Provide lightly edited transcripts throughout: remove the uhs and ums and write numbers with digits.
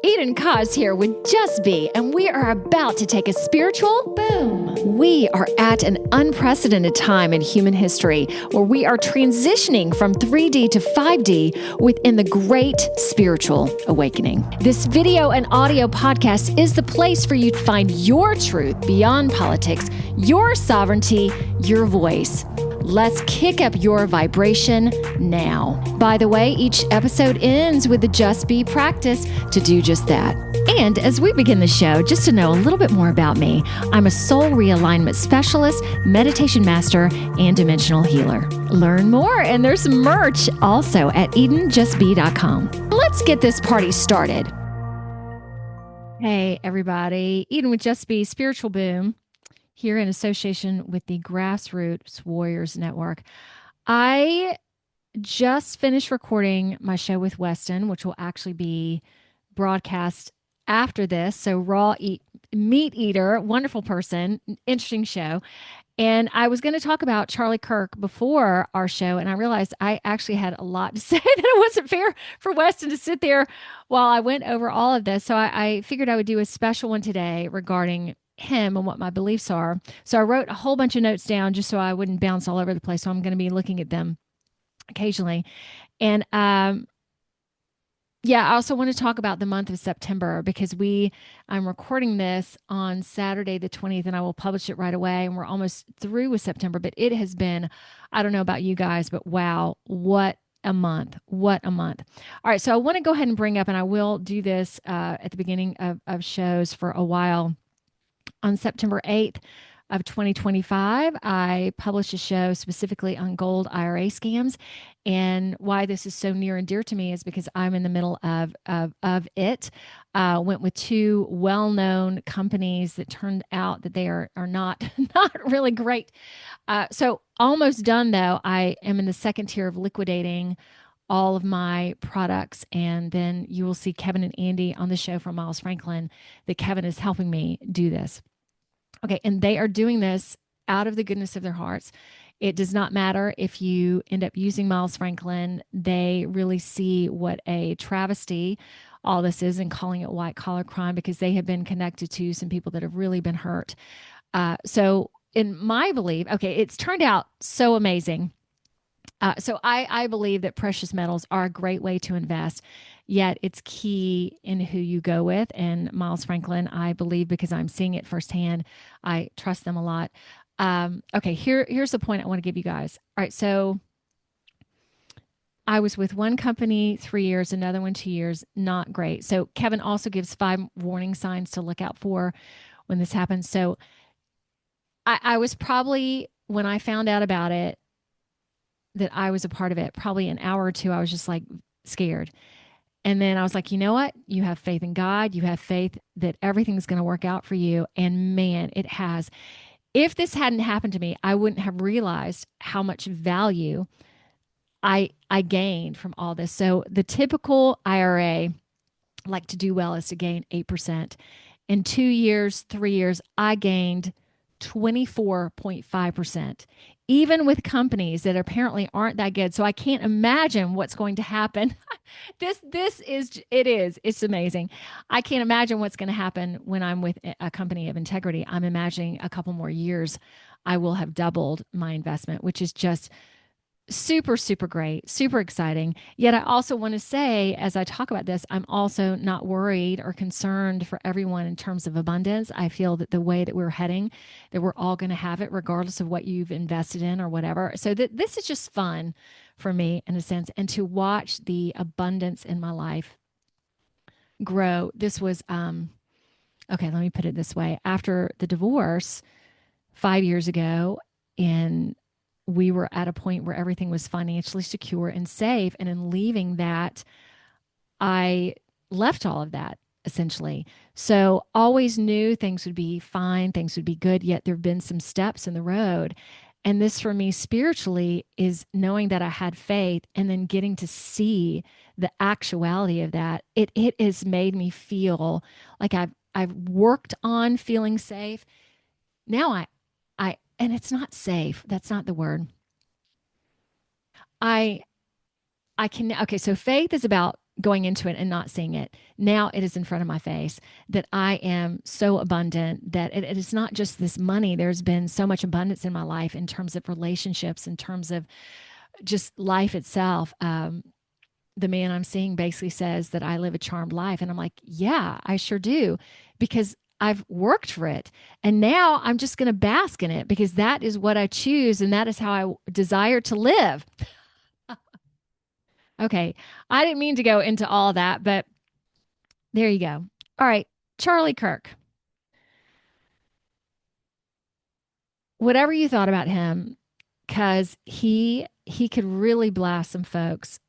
Eden Koz here with Just Be, and we are about to take a spiritual boom. We are at an unprecedented time in human history where we are transitioning from 3D to 5D within the great spiritual awakening. This video and audio podcast is the place for you to find your truth beyond politics, your sovereignty, your voice. Let's kick up your vibration now. By the way, each episode ends with the Just Be practice to do just that. And as we begin the show, just to know a little bit more about me, I'm a soul realignment specialist, meditation master, and dimensional healer. Learn more, and there's merch also at EdenJustBe.com. Let's get this party started. Hey, everybody. Eden with Just Be, Spiritual Boom, here in association with the Grassroots Warriors Network. I just finished recording my show with Weston, which will actually be broadcast after this. So meat eater, wonderful person, interesting show. And I was going to talk about Charlie Kirk before our show, and I realized I actually had a lot to say that it wasn't fair for Weston to sit there while I went over all of this. So I figured I would do a special one today regarding him and what my beliefs are. So I wrote a whole bunch of notes down just so I wouldn't bounce all over the place. So I'm going to be looking at them occasionally. And I also want to talk about the month of September because I'm recording this on Saturday the 20th, and I will publish it right away. And we're almost through with September, but it has been, I don't know about you guys, but wow, what a month. What a month. All right. So I want to go ahead and bring up, and I will do this at the beginning of shows for a while. On September 8th of 2025, I published a show specifically on Gold IRA scams. And why this is so near and dear to me is because I'm in the middle of it. Went with two well-known companies that turned out that they are not really great. So almost done, though. I am in the second tier of liquidating all of my products. And then you will see Kevin and Andy on the show from Miles Franklin, that Kevin is helping me do this. Okay. And they are doing this out of the goodness of their hearts. It does not matter if you end up using Miles Franklin. They really see what a travesty all this is and calling it white collar crime because they have been connected to some people that have really been hurt. So in my belief, okay, it's turned out so amazing. So I believe that precious metals are a great way to invest, yet it's key in who you go with. And Miles Franklin, I believe, because I'm seeing it firsthand, I trust them a lot. Okay, here's the point I want to give you guys. All right, so I was with one company 3 years, another one 2 years, not great. So Kevin also gives 5 warning signs to look out for when this happens. So I was probably, when I found out about it, that I was a part of it, probably an hour or two, I was just like scared. And then I was like, you know what? You have faith in God. You have faith that everything's going to work out for you. And man, it has. If this hadn't happened to me, I wouldn't have realized how much value I gained from all this. So the typical IRA, like to do well, is to gain 8%. In 2 years, 3 years, I gained 24.5%, even with companies that apparently aren't that good. So I can't imagine what's going to happen. It's amazing. I can't imagine what's going to happen when I'm with a company of integrity. I'm imagining a couple more years, I will have doubled my investment, which is just super, super great, super exciting. Yet I also want to say, as I talk about this, I'm also not worried or concerned for everyone in terms of abundance. I feel that the way that we're heading, that we're all going to have it regardless of what you've invested in or whatever. So this is just fun for me in a sense, and to watch the abundance in my life grow. This was, okay, let me put it this way. After the divorce 5 years ago, we were at a point where everything was financially secure and safe. And in leaving that, I left all of that essentially. So always knew things would be fine, things would be good, yet there've been some steps in the road. And this for me spiritually is knowing that I had faith and then getting to see the actuality of that. It has made me feel like I've worked on feeling safe. Now and it's not safe. That's not the word. So faith is about going into it and not seeing it. Now it is in front of my face that I am so abundant that it is not just this money. There's been so much abundance in my life in terms of relationships, in terms of just life itself. The man I'm seeing basically says that I live a charmed life. And I'm like, yeah, I sure do, because I've worked for it. And now I'm just going to bask in it because that is what I choose. And that is how I desire to live. Okay. I didn't mean to go into all that, but there you go. All right. Charlie Kirk, whatever you thought about him, because he could really blast some folks.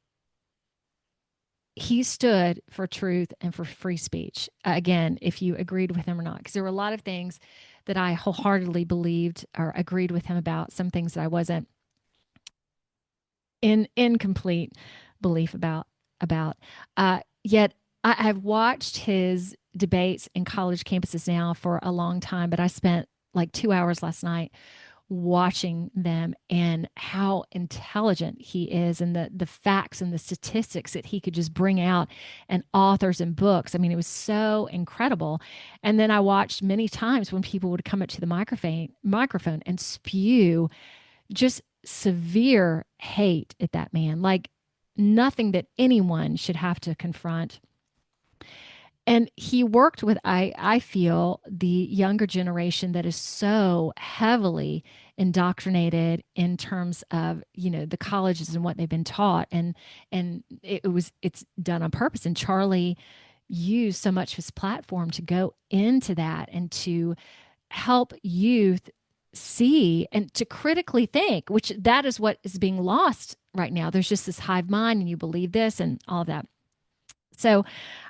He stood for truth and for free speech. Again, if you agreed with him or not, because there were a lot of things that I wholeheartedly believed or agreed with him about, some things that I wasn't in complete belief about. Yet I've watched his debates in college campuses now for a long time, but I spent like 2 hours last night watching them and how intelligent he is and the facts and the statistics that he could just bring out and authors and books. I mean, it was so incredible. And then I watched many times when people would come up to the microphone and spew just severe hate at that man, like nothing that anyone should have to confront. And he worked with, I feel, the younger generation that is so heavily indoctrinated in terms of, the colleges and what they've been taught. And it's done on purpose. And Charlie used so much of his platform to go into that and to help youth see and to critically think, which that is what is being lost right now. There's just this hive mind and you believe this and all of that. So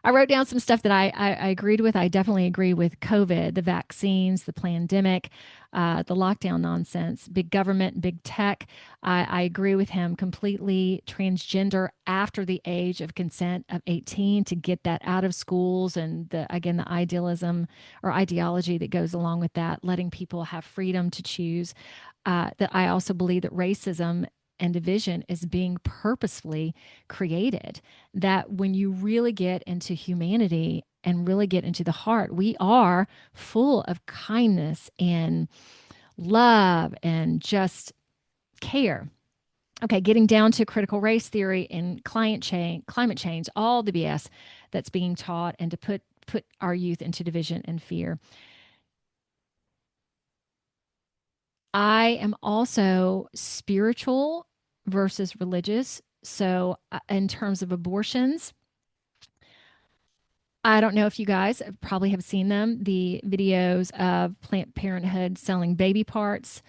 I wrote down some stuff that I agreed with. I definitely agree with COVID, the vaccines, the pandemic, the lockdown nonsense, big government, big tech. I agree with him completely. Transgender after the age of consent of 18 to get that out of schools. And the idealism or ideology that goes along with that, letting people have freedom to choose. That I also believe that racism and division is being purposefully created. That when you really get into humanity and really get into the heart, we are full of kindness and love and just care. Okay, getting down to critical race theory and climate change, all the BS that's being taught, and to put our youth into division and fear. I am also spiritual versus religious. So, in terms of abortions, I don't know if you guys probably have seen them, the videos of Planned Parenthood selling baby parts.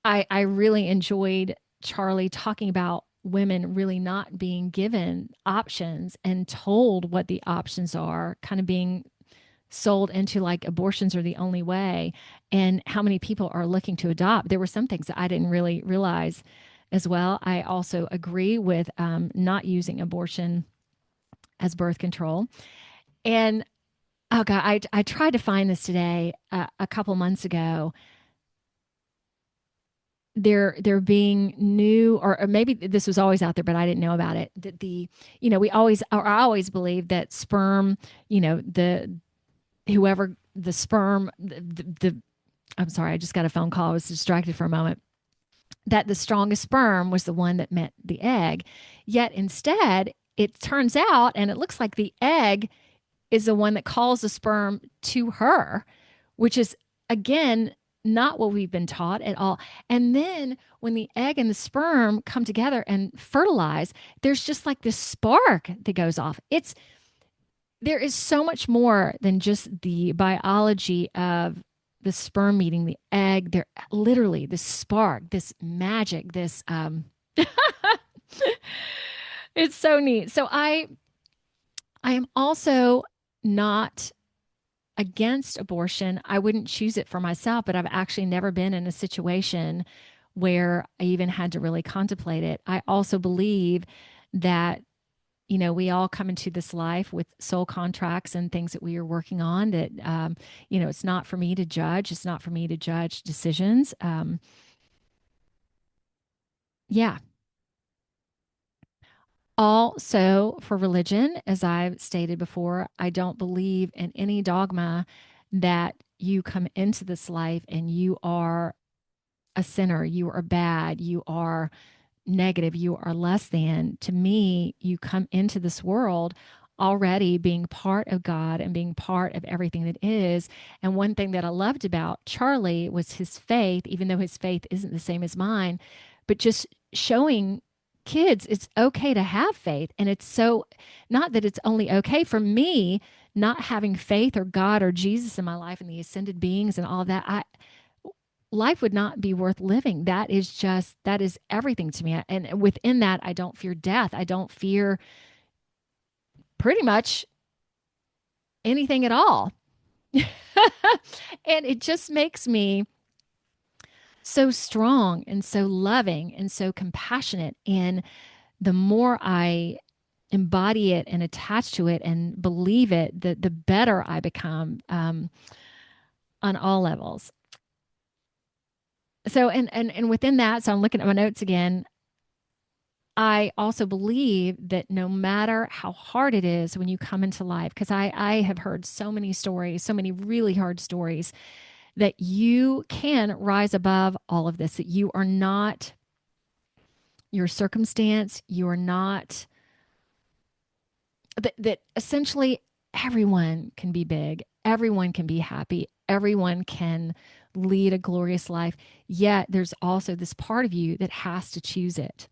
I really enjoyed Charlie talking about women really not being given options and told what the options are, kind of being sold into like abortions are the only way, and how many people are looking to adopt. There were some things that I didn't really realize as well. I also agree with not using abortion as birth control. And oh God, I tried to find this today a couple months ago. There being new, or maybe this was always out there, but I didn't know about it. That we always, or I always believe that sperm, the whoever the sperm, I'm sorry, I just got a phone call. I was distracted for a moment. That the strongest sperm was the one that met the egg. Yet instead, it turns out, and it looks like the egg is the one that calls the sperm to her, which is, again, not what we've been taught at all. And then when the egg and the sperm come together and fertilize, there's just like this spark that goes off. There is so much more than just the biology of the sperm meeting the egg. There literally this spark, this magic, this it's so neat. So I am also not against abortion. I wouldn't choose it for myself, but I've actually never been in a situation where I even had to really contemplate it. I also believe that we all come into this life with soul contracts and things that we are working on that, it's not for me to judge. It's not for me to judge decisions. Yeah. Also, for religion, as I've stated before, I don't believe in any dogma that you come into this life and you are a sinner, you are bad, you are negative, you are less than. To me, you come into this world already being part of God and being part of everything that is. And one thing that I loved about Charlie was his faith, even though his faith isn't the same as mine, but just showing kids it's okay to have faith. And it's so, not that it's only okay for me not having faith or God or Jesus in my life and the ascended beings and all of that. Life would not be worth living. That is just, that is everything to me. And within that, I don't fear death. I don't fear pretty much anything at all. And it just makes me so strong and so loving and so compassionate. And the more I embody it and attach to it and believe it, the better I become on all levels. So, and within that, so I'm looking at my notes again. I also believe that no matter how hard it is when you come into life, because I have heard so many stories, so many really hard stories, that you can rise above all of this, that you are not your circumstance, you are not, that essentially everyone can be big, everyone can be happy, everyone can lead a glorious life. Yet there's also this part of you that has to choose it.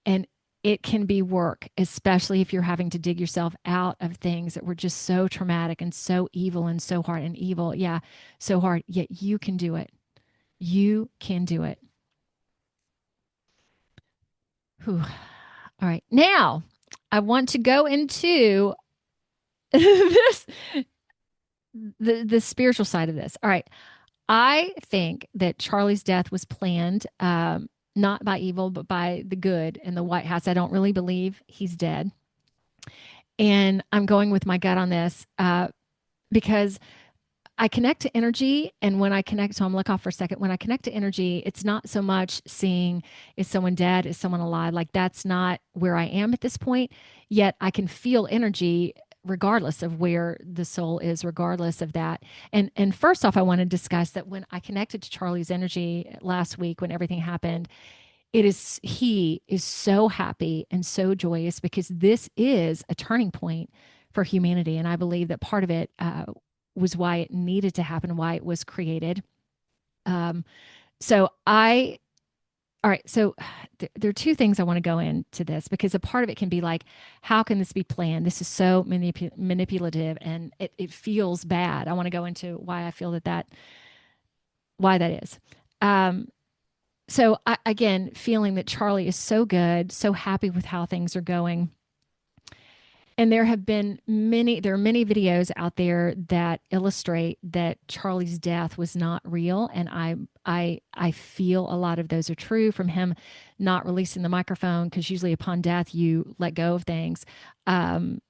And it can be work, especially if you're having to dig yourself out of things that were just so traumatic and so evil and so hard and evil. Yeah, so hard. Yet you can do it. You can do it. Whew. All right. Now, I want to go into this the spiritual side of this. All right. I think that Charlie's death was planned, not by evil, but by the good in the White House. I don't really believe he's dead. And I'm going with my gut on this because I connect to energy. And when I connect, so I'm look off for a second. When I connect to energy, it's not so much seeing is someone dead, is someone alive. Like that's not where I am at this point. Yet I can feel energy regardless of where the soul is, regardless of that. And first off, I want to discuss that when I connected to Charlie's energy last week when everything happened, he is so happy and so joyous because this is a turning point for humanity. And I believe that part of it was why it needed to happen, why it was created. Um, so all right. So there are two things I want to go into this because a part of it can be like, how can this be planned? This is so manipulative and it feels bad. I want to go into why I feel why that is. So again, feeling that Charlie is so good, so happy with how things are going. And there are many videos out there that illustrate that Charlie's death was not real. And I feel a lot of those are true from him not releasing the microphone, because usually upon death, you let go of things. The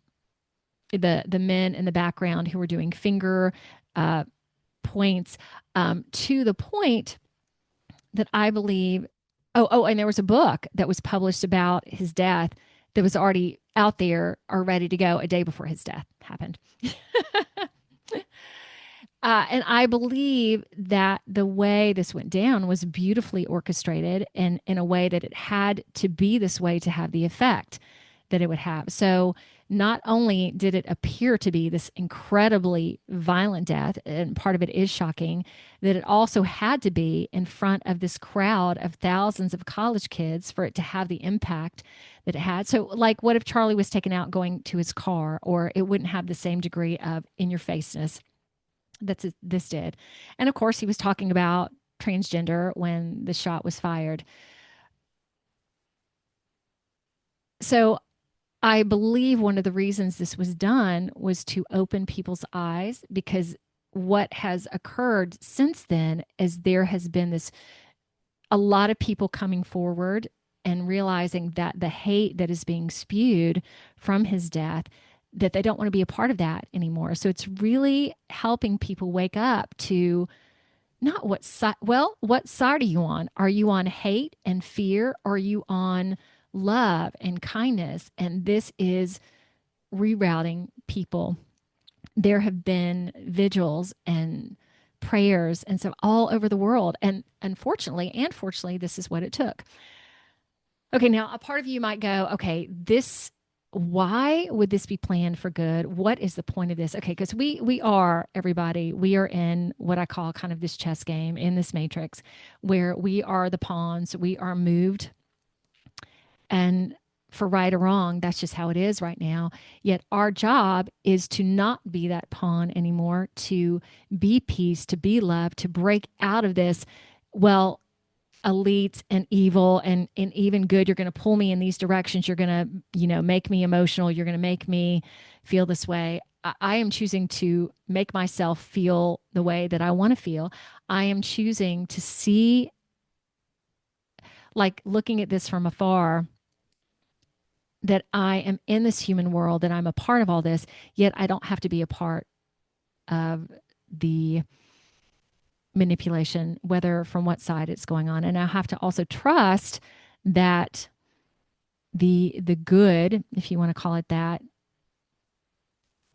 men in the background who were doing finger points to the point that I believe, and there was a book that was published about his death that was already out there or ready to go a day before his death happened. And I believe that the way this went down was beautifully orchestrated and in a way that it had to be this way to have the effect that it would have. So not only did it appear to be this incredibly violent death, and part of it is shocking, that it also had to be in front of this crowd of thousands of college kids for it to have the impact that it had. So, like, what if Charlie was taken out going to his car, or it wouldn't have the same degree of in-your-faceness that this did. And of course, he was talking about transgender when the shot was fired. So I believe one of the reasons this was done was to open people's eyes, because what has occurred since then is there has been a lot of people coming forward and realizing that the hate that is being spewed from his death, that they don't want to be a part of that anymore. So it's really helping people wake up to not what side are you on? Are you on hate and fear? Or are you on love and kindness. And this is rerouting people. There have been vigils and prayers and so all over the world. And unfortunately, and fortunately, this is what it took. Okay, now a part of you might go, okay, this, why would this be planned for good? What is the point of this? Okay, because we are, everybody, we are in what I call kind of this chess game in this matrix where we are the pawns, we are moved, and for right or wrong, that's just how it is right now. Yet our job is to not be that pawn anymore, to be peace, to be love, to break out of this. Well, elites and evil and even good, you're going to pull me in these directions, you're going to, make me emotional, you're going to make me feel this way. I am choosing to make myself feel the way that I want to feel. I am choosing to see, like looking at this from afar, that I am in this human world, that I'm a part of all this, yet I don't have to be a part of the manipulation, whether from what side it's going on. And I have to also trust that the good, if you want to call it that,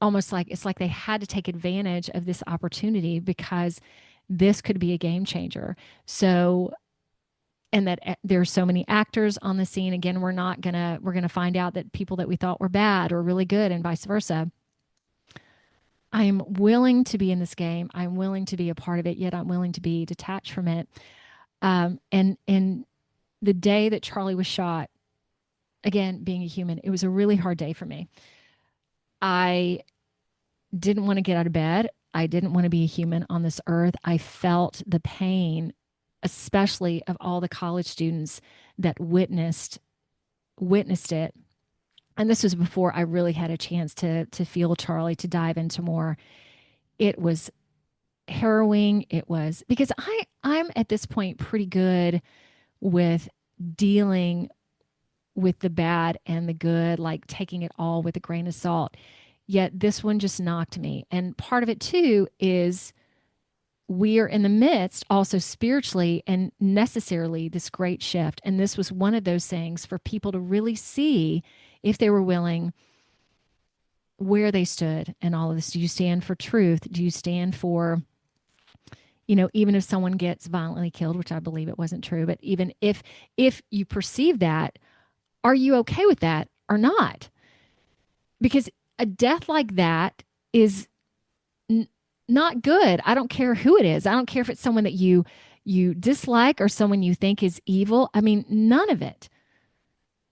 almost like it's like they had to take advantage of this opportunity because this could be a game changer. So, and that there's so many actors on the scene. Again, we're going to find out that people that we thought were bad are really good and vice versa. I am willing to be in this game. I'm willing to be a part of it, yet I'm willing to be detached from it. And the day that Charlie was shot, again, being a human, it was a really hard day for me. I didn't want to get out of bed. I didn't want to be a human on this earth. I felt the pain, especially of all the college students that witnessed it. And this was before I really had a chance to feel Charlie, to dive into more. It was harrowing. It was because I'm at this point pretty good with dealing with the bad and the good, like taking it all with a grain of salt. Yet this one just knocked me. And part of it too is we are in the midst also spiritually and necessarily this great shift. And this was one of those things for people to really see, if they were willing, where they stood and all of this. Do you stand for truth? Do you stand for, even if someone gets violently killed, which I believe it wasn't true, but even if you perceive that, are you okay with that or not? Because a death like that is not good. I don't care who it is. I don't care if it's someone that you dislike or someone you think is evil. I mean, none of it.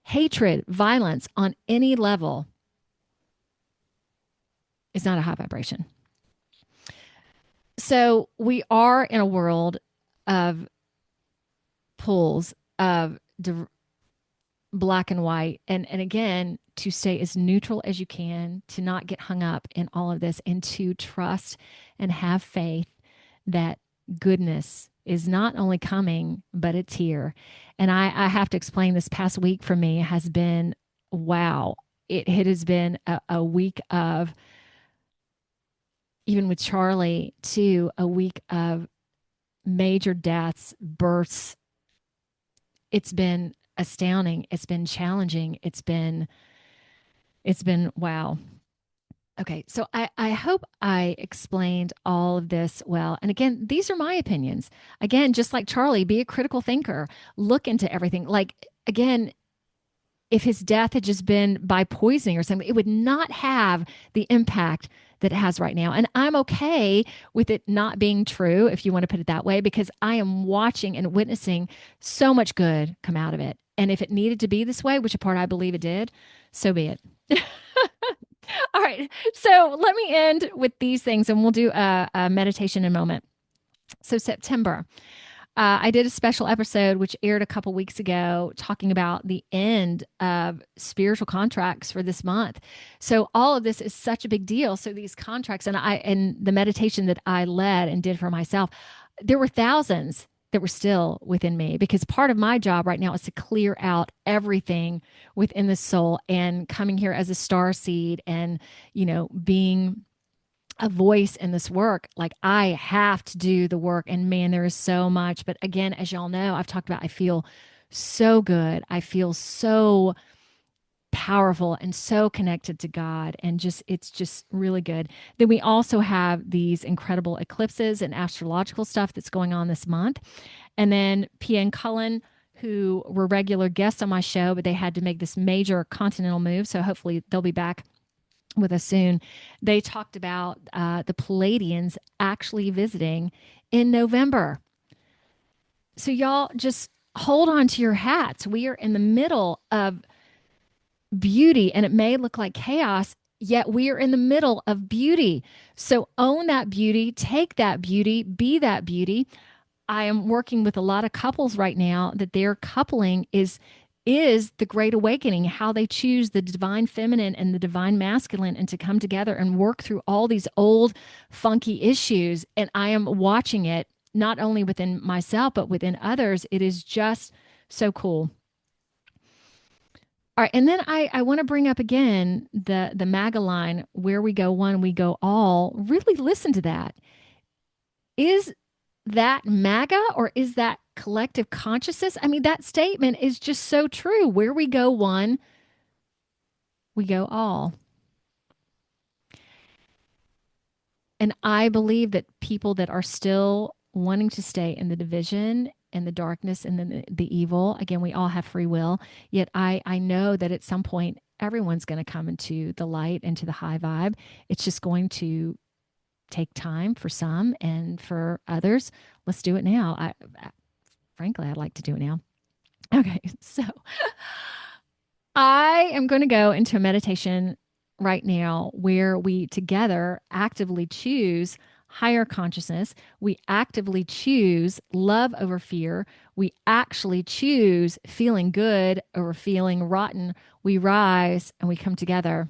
Hatred, violence on any level is not a high vibration. So we are in a world of pulls, of black and white. And again, to stay as neutral as you can, to not get hung up in all of this, and to trust and have faith that goodness is not only coming, but it's here. And I have to explain, this past week for me has been, wow. It has been a week of, even with Charlie too, a week of major deaths, births. It's been astounding. It's been challenging. It's been wow. Okay, so I hope I explained all of this well. And again, these are my opinions. Again, just like Charlie, be a critical thinker. Look into everything. Like, again, if his death had just been by poisoning or something, it would not have the impact that it has right now. And I'm okay with it not being true, if you want to put it that way, because I am watching and witnessing so much good come out of it. And if it needed to be this way, which a part I believe it did, so be it. All right. So let me end with these things and we'll do a meditation in a moment. So September, I did a special episode which aired a couple weeks ago talking about the end of spiritual contracts for this month. So all of this is such a big deal. So these contracts and the meditation that I led and did for myself, there were thousands that were still within me, because part of my job right now is to clear out everything within the soul, and coming here as a star seed and, being a voice in this work. Like, I have to do the work, and man, there is so much. But again, as y'all know, I've talked about, I feel so good. I feel so powerful and so connected to God, and just it's just really good. Then we also have these incredible eclipses and astrological stuff that's going on this month. And then Pia and Cullen, who were regular guests on my show, but they had to make this major continental move, so hopefully they'll be back with us soon. They talked about the Pleiadians actually visiting in November. So y'all just hold on to your hats. We are in the middle of beauty, and it may look like chaos, yet we are in the middle of beauty. So own that beauty, take that beauty, be that beauty. I am working with a lot of couples right now that their coupling is the great awakening, how they choose the divine feminine and the divine masculine and to come together and work through all these old funky issues. And I am watching it not only within myself but within others. It is just so cool. All right, and then I want to bring up again the MAGA line, where we go one, we go all. Really listen to that. Is that MAGA or is that collective consciousness? I mean, that statement is just so true. Where we go one, we go all. And I believe that people that are still wanting to stay in the division and the darkness and the evil, again, we all have free will. Yet I know that at some point, everyone's going to come into the light and to the high vibe. It's just going to take time for some, and for others, let's do it now. Frankly, I'd like to do it now. Okay, so I am going to go into a meditation right now where we together actively choose higher consciousness. We actively choose love over fear. We actually choose feeling good over feeling rotten. We rise and we come together.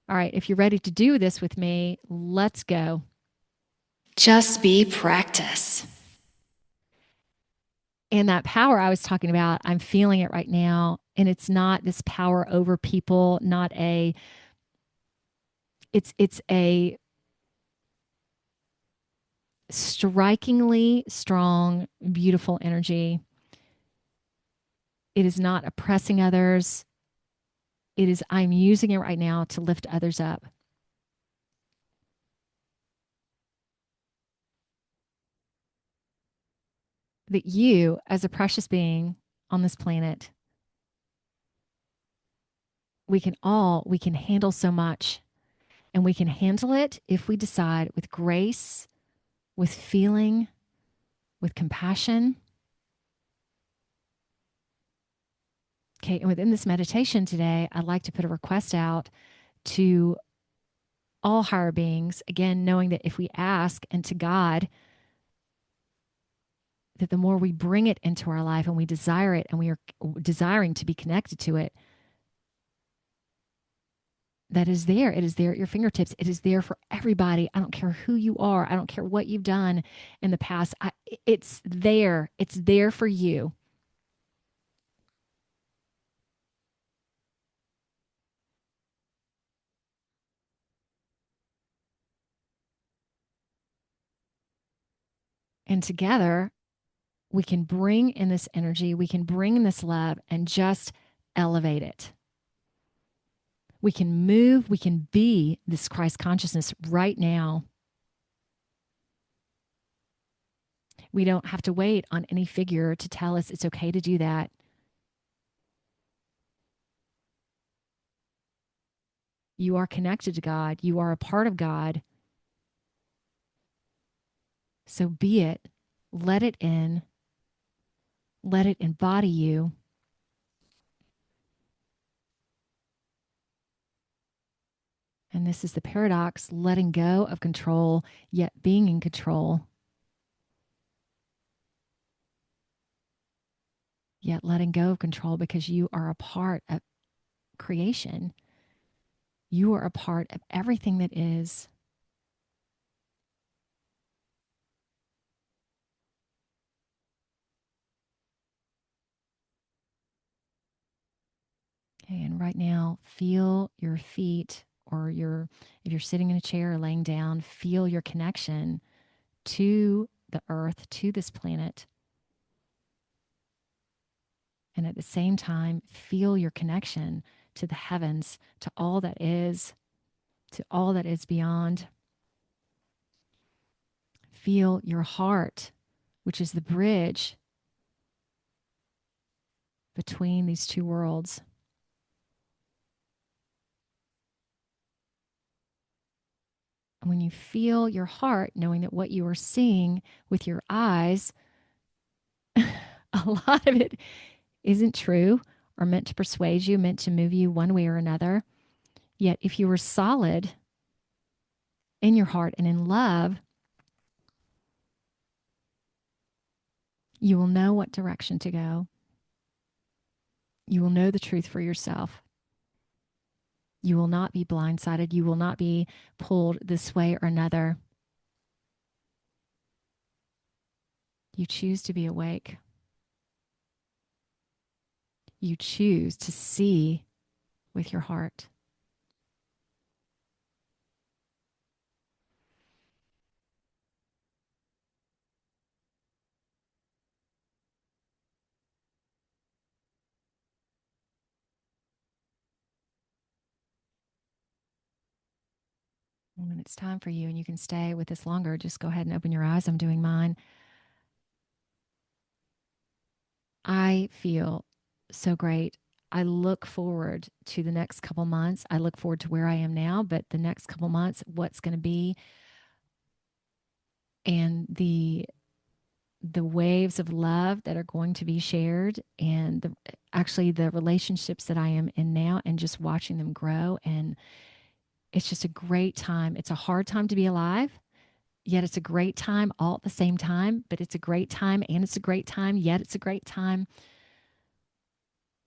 All right, if you're ready to do this with me, let's go. Just be practice. And that power I was talking about, I'm feeling it right now. And it's not this power over people, it's a strikingly strong, beautiful energy. It is not oppressing others. It is, I'm using it right now to lift others up. That you, as a precious being on this planet, we can handle so much, and we can handle it if we decide with grace, with feeling, with compassion. Okay, and within this meditation today, I'd like to put a request out to all higher beings, again, knowing that if we ask, and to God, that the more we bring it into our life and we desire it and we are desiring to be connected to it, that is there. It is there at your fingertips. It is there for everybody. I don't care who you are. I don't care what you've done in the past. It's there. It's there for you. And together, we can bring in this energy, we can bring in this love and just elevate it. We can move, we can be this Christ consciousness right now. We don't have to wait on any figure to tell us it's okay to do that. You are connected to God. You are a part of God. So be it. Let it in. Let it embody you. And this is the paradox, letting go of control, yet being in control. Yet letting go of control because you are a part of creation. You are a part of everything that is. Okay, and right now, feel your feet, or if you're sitting in a chair or laying down, feel your connection to the earth, to this planet. And at the same time, feel your connection to the heavens, to all that is beyond. Feel your heart, which is the bridge between these two worlds. And when you feel your heart, knowing that what you are seeing with your eyes, a lot of it isn't true or meant to persuade you, meant to move you one way or another. Yet if you were solid in your heart and in love, you will know what direction to go. You will know the truth for yourself. You will not be blindsided. You will not be pulled this way or another. You choose to be awake. You choose to see with your heart. And when it's time for you and you can stay with this longer, just go ahead and open your eyes. I'm doing mine. I feel so great. I look forward to the next couple months. I look forward to where I am now, but the next couple months, what's going to be, and the waves of love that are going to be shared, and actually the relationships that I am in now, and just watching them grow. And it's just a great time. It's a hard time to be alive, yet it's a great time all at the same time. But it's a great time, and it's a great time, yet it's a great time.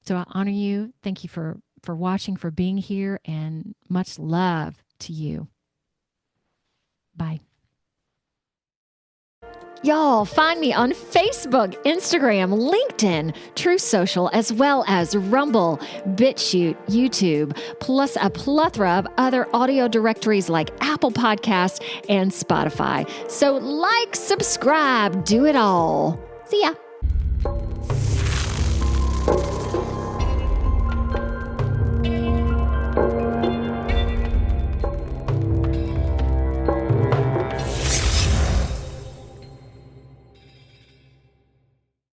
So I honor you. Thank you for watching, for being here, and much love to you. Bye. Y'all, find me on Facebook, Instagram, LinkedIn, Truth Social, as well as Rumble, BitChute, YouTube, plus a plethora of other audio directories like Apple Podcasts and Spotify. So like, subscribe, do it all. See ya.